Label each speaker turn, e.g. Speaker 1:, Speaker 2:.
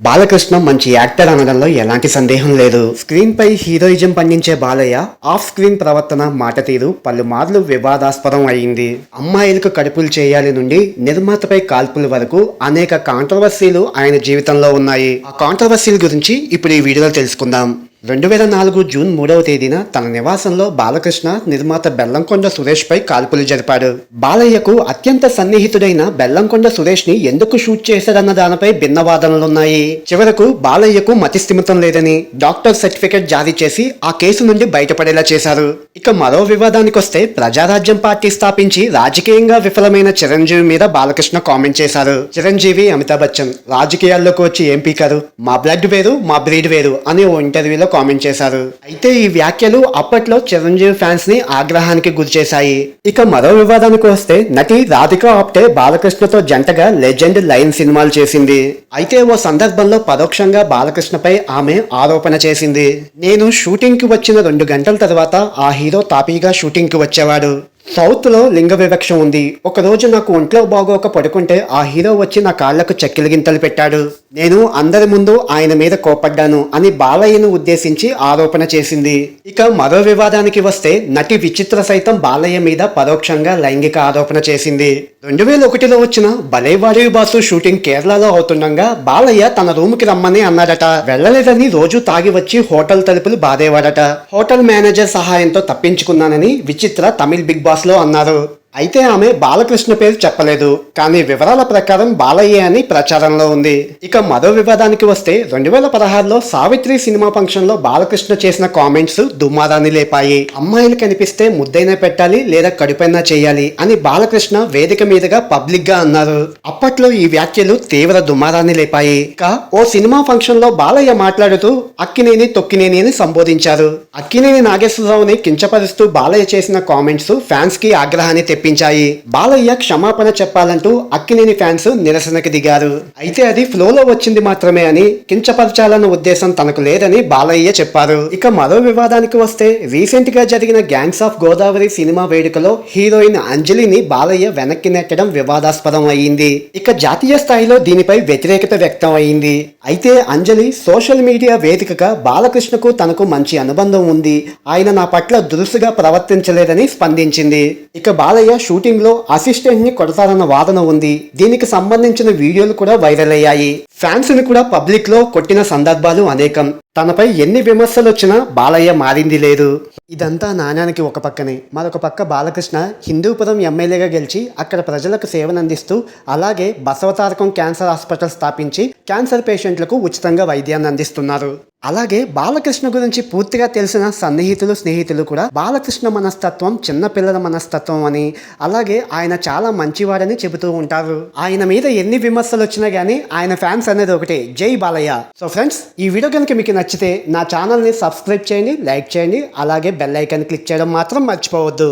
Speaker 1: బాలకృష్ణ మంచి యాక్టర్ అనడంలో ఎలాంటి సందేహం లేదు. స్క్రీన్ పై హీరోయిజం పండించే బాలయ్య ఆఫ్ స్క్రీన్ ప్రవర్తన, మాట తీరు పలుమార్లు వివాదాస్పదం అయింది. అమ్మాయిలకు కడుపులు చేయాలి నుండి నిర్మాతపై కాల్పుల వరకు అనేక కాంట్రవర్సీలు ఆయన జీవితంలో ఉన్నాయి. ఆ కాంట్రవర్సీల గురించి ఇప్పుడు ఈ వీడియోలో తెలుసుకుందాం. 2004 జూన్ 3వ తేదీన తన నివాసంలో బాలకృష్ణ నిర్మాత బెల్లంకొండ సురేష్ పై కాల్పులు జరిపాడు. బాలయ్యకు అత్యంత సన్నిహితుడైన బెల్లంకొండ సురేష్ ని ఎందుకు షూట్ చేశాడన్న దానిపై భిన్న వాదనలున్నాయి. చివరకు బాలయ్యకు మతిస్థిమితం లేదని డాక్టర్ సర్టిఫికెట్ జారీ చేసి ఆ కేసు నుండి బయటపడేలా చేశారు. ఇక మరో వివాదానికి వస్తే ప్రజారాజ్యం పార్టీ స్థాపించి రాజకీయంగా విఫలమైన చిరంజీవి మీద బాలకృష్ణ కామెంట్ చేశారు. చిరంజీవి, అమితాబ్ బచ్చన్ రాజకీయాల్లోకి వచ్చి ఏం పీకారు, మా బ్లడ్ వేరు మా బ్రీడ్ వేరు అని ఓ ఇంటర్వ్యూలో కామెంట్ చేశారు. అయితే ఈ వ్యాఖ్యలు అప్పట్లో చిరంజీవి ఫ్యాన్స్ ని ఆగ్రహానికి గురిచేశాయి. ఇక మరో వివాదానికి వస్తే నటి రాధికా ఆప్టే బాలకృష్ణతో జంటగా లెజెండ్ లైన్ సినిమాలు చేసింది. అయితే ఓ సందర్భంలో పరోక్షంగా బాలకృష్ణపై ఆమె ఆరోపణ చేసింది. నేను షూటింగ్ కి వచ్చిన 2 గంటల తర్వాత ఆ హీరో తాపీగా షూటింగ్ కి వచ్చేవాడు. సౌత్ లో లింగ వివక్ష ఉంది. ఒకరోజు నాకు ఒంట్లో బాగోక పడుకుంటే ఆ హీరో వచ్చి నా కాళ్లకు చెక్కిలి గింతలు పెట్టాడు. నేను అందరి ముందు ఆయన మీద కోపడ్డాను అని బాలయ్యను ఉద్దేశించి ఆరోపణ చేసింది. ఇక మరో వివాదానికి వస్తే నటి విచిత్ర సైతం బాలయ్య మీద పరోక్షంగా లైంగిక ఆరోపణ చేసింది. 2001లో వచ్చిన భలేవాడి బాసు షూటింగ్ కేరళలో అవుతుండగా బాలయ్య తన రూమ్ కి రమ్మని అన్నాడట. వెళ్ళలేదని రోజు తాగి వచ్చి హోటల్ తలుపులు బాదేవాడట. హోటల్ మేనేజర్ సహాయంతో తప్పించుకున్నానని విచిత్ర తమిళ్ బిగ్ బాస్ లో అన్నారు. అయితే ఆమె బాలకృష్ణ పేరు చెప్పలేదు, కానీ వివరాల ప్రకారం బాలయ్య అని ప్రచారంలో ఉంది. ఇక మరో వివాదానికి వస్తే 2016లో సావిత్రి సినిమా ఫంక్షన్ లో బాలకృష్ణ చేసిన కామెంట్స్ దుమారాన్ని లేపాయి. అమ్మాయిలు కనిపిస్తే ముద్దైనా పెట్టాలి లేదా కడుపైనా చేయాలి అని బాలకృష్ణ వేదిక మీదుగా పబ్లిక్ గా అన్నారు. అప్పట్లో ఈ వ్యాఖ్యలు తీవ్ర దుమారాన్ని లేపాయి. ఇక ఓ సినిమా ఫంక్షన్ లో బాలయ్య మాట్లాడుతూ అక్కినేని తొక్కినేని అని సంబోధించారు. అక్కినేని నాగేశ్వరరావుని కించపరుస్తూ బాలయ్య చేసిన కామెంట్స్ ఫ్యాన్స్ కి ఆగ్రహాన్ని తెప్పించాయి. బాలయ్య క్షమాపణ చెప్పాలంటూ అక్కినేని ఫ్యాన్స్ నిరసనకి దిగారు. అయితే అది ఫ్లోలో వచ్చింది మాత్రమే అని, కించపరచాలన్న ఉద్దేశం తనకు లేదని బాలయ్య చెప్పారు. ఇక మరో వివాదానికి వస్తే రీసెంట్ గా జరిగిన గ్యాంగ్స్ ఆఫ్ గోదావరి సినిమా వేడుకలో హీరోయిన్ అంజలిని బాలయ్య వెనక్కి నెట్టడం వివాదాస్పదం అయ్యింది. ఇక జాతీయ స్థాయిలో దీనిపై వ్యతిరేకత వ్యక్తం అయ్యింది. అయితే అంజలి సోషల్ మీడియా వేదికగా బాలకృష్ణకు తనకు మంచి అనుబంధం ఉంది, ఆయన నా పట్ల దురుసుగా ప్రవర్తించలేదని స్పందించింది. ఇక బాలయ్య షూటింగ్ లో అసిస్టెంట్ ని కొడతారన్న వాదన ఉంది. దీనికి సంబంధించిన వీడియోలు కూడా వైరల్ అయ్యాయి. ఫ్యాన్స్ ని కూడా పబ్లిక్ లో కొట్టిన సందర్భాలు అనేకం. తనపై ఎన్ని విమర్శలు వచ్చినా బాలయ్య మారింది లేదు. ఇదంతా నాణ్యానికి ఒక పక్కనే, మరొక పక్క బాలకృష్ణ హిందూపురం ఎమ్మెల్యేగా గెలిచి అక్కడ ప్రజలకు సేవనందిస్తూ అలాగే బసవతారకం క్యాన్సర్ హాస్పిటల్ స్థాపించి క్యాన్సర్ పేషెంట్లకు ఉచితంగా వైద్యాన్ని అందిస్తున్నారు. అలాగే బాలకృష్ణ గురించి పూర్తిగా తెలిసిన సన్నిహితులు, స్నేహితులు కూడా బాలకృష్ణ మనస్తత్వం చిన్నపిల్లల మనస్తత్వం అని, అలాగే ఆయన చాలా మంచివాడని చెబుతూ ఉంటారు. ఆయన మీద ఎన్ని విమర్శలు వచ్చినా గానీ ఆయన ఫ్యాన్స్ అనేది ఒకటే, జై బాలయ్య. సో ఫ్రెండ్స్, ఈ వీడియో కనుక మీకు నచ్చితే నా ఛానల్ని సబ్స్క్రైబ్ చేయండి, లైక్ చేయండి, అలాగే బెల్ ఐకాన్ క్లిక్ చేయడం మాత్రం మర్చిపోవద్దు.